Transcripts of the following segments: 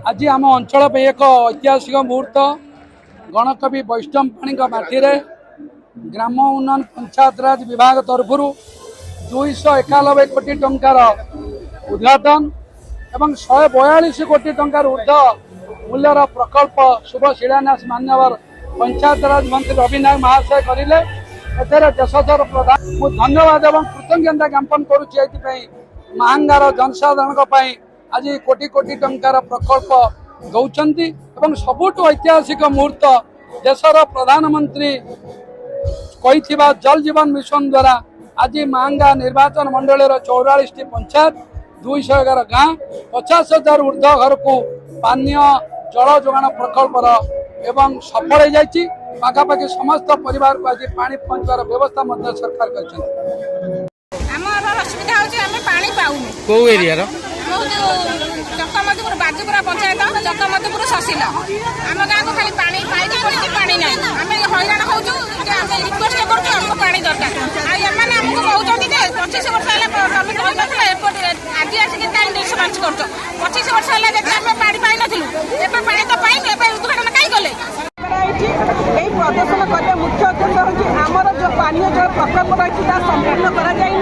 आज आम अंचल एक ऐतिहासिक मुहूर्त गणकवि वैष्णव पाणी माटी ग्राम उन्नयन पंचायत राज विभाग तरफ 291 कोटी टंकार उद्घाटन एवं 142 कोटी टंकार ऊर्ध्व मूल्यर प्रकल्प शुभ शिलान्यास मान्यवर पंचायत राज मंत्री रवि नायक महाशय करें। देशर प्रधान धन्यवाद और कृतज्ञता ज्ञापन करुच्ची महांगार जनसाधारण आज कोटी कोटी टंकार प्रकल्प दौरान एवं सबुठ ऐतिहासिक मुहूर्त देशर प्रधानमंत्री कही जल जीवन मिशन द्वारा आज महांगा निर्वाचन मंडल 44 पंचायत 211 गाँ 50,000 ऊर्ध्व घर को पानीय जल जोगाण प्रकल्पर एवं सफल हो पाखापाखि समस्त परिवार को आज पानी पहुंचार व्यवस्था सरकार कर चकमधुपुर बाजीपुरा पंचायत चकमधुपुर ससिला आम गाँव को खाली पानी पाइप पड़ी पानी ना आम हईराण हो रिक्वेस्ट कर पानी दरकार आने आमको कहते 25 वर्ष आज आसिक डिस्टर्बांस कर 25 वर्ष है पानी पाई नु पानी तो पाई उद्घाटन कहीं गले प्रदर्शन करने मुख्य उद्देश्य हूँ आमर जो पानीय जल प्रकल्प रही संपूर्ण कराई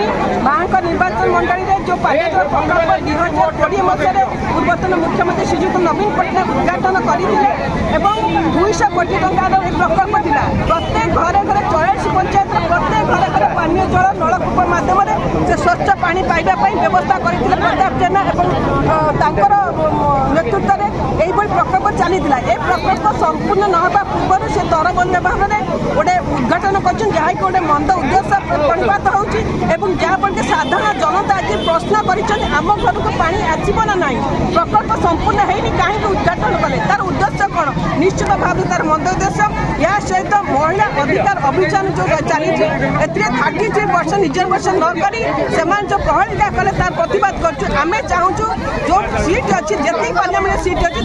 माँ निर्वाचन मंडल में जो पानीय जल प्रकल्प 2020 मसीह पूर्वतन मुख्यमंत्री श्रीजुक्त नवीन पट्टनायक उद्घाटन करते 200 कोटी टंकार प्रकल्प था प्रत्येक घरे घरे 44 पंचायत प्रत्येक घरे घरे पानीय जल नलकूप मध्यम से स्वच्छ पानी पाइबापी व्यवस्था करते प्रताप जेना नेतृत्व में यही प्रकल्प चली प्रकल्प संपूर्ण नवा पूर्व से तरबंद भाव में गोटे उद्घाटन कर गोटे मंद उद्देश्य परिपात हो जहाँपर साधारण जनता आज प्रश्न करम घर को पा आसब ना ना प्रकल्प संपूर्ण होनी कहीं उद्घाटन कले तार उद्देश्य कौन निश्चित भाव तार मंद उद्देश्य या सहित महिला अधिकार अभियान जो चली 33% रिजर्वेशन न करी जो प्रहलिका कले तार प्रतिवाद करें चाहूँ जो सीट अच्छी जितनी पार्लियामेंट सीट अच्छी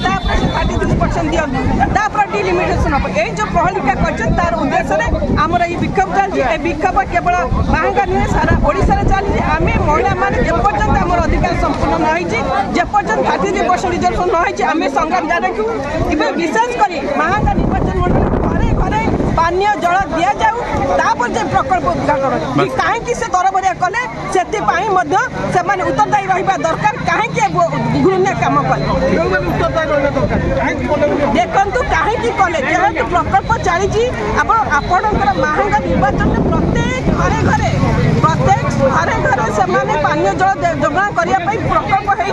33% दिखाँ डिलिमिटेसन हम ये जो प्रहलिका कर उद्देश्य आमर ये विक्षोभ चलती विक्षोभ केवल महांगा नुहे सारा ओडिशा चली आम महिला मैंने जेपर्यंत आम अधिकार संपूर्ण न जेपर्यंत 33% रिजर्वेशन न आम संग्राम जारी रखू विशेषकर महांगा निर्वाचन मंडल घरे घरे पानीय जल दि जाऊ तापर जो प्रकल्प उद्घाटन कहीं से तरबरिया कले से उत्तरदायी रहा दरकार कहीं घृण्य कम कले देखु कहीं कले जेहेतु प्रकल्प चली आपणकर महांगा निर्वाचन में प्रत्येक घरे घरे से पानीय जल जोगाण करने प्रकल्प हो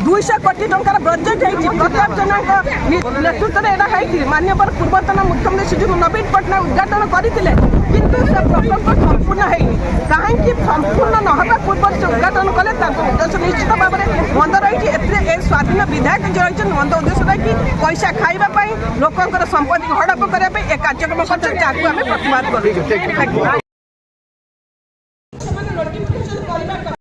200 कोटी टंकार बजेट हो प्रताप जेना नेतृत्व में मान्यवर पूर्वतन मुख्यमंत्री श्रीजुक्त नवीन पट्टनायक उद्घाटन करते किंतु से प्रकल्प संपूर्ण होनी कहीं संपूर्ण नहवा पूर्व से उद्घाटन कले उद्देश्य निश्चित भाव में मंद रही स्वाधीन विधायक जो रही मंद उद्देश्य रही पैसा खाइबापी लोकंर संपत्ति हड़प करने कार्यक्रम करते प्रतिवाद कर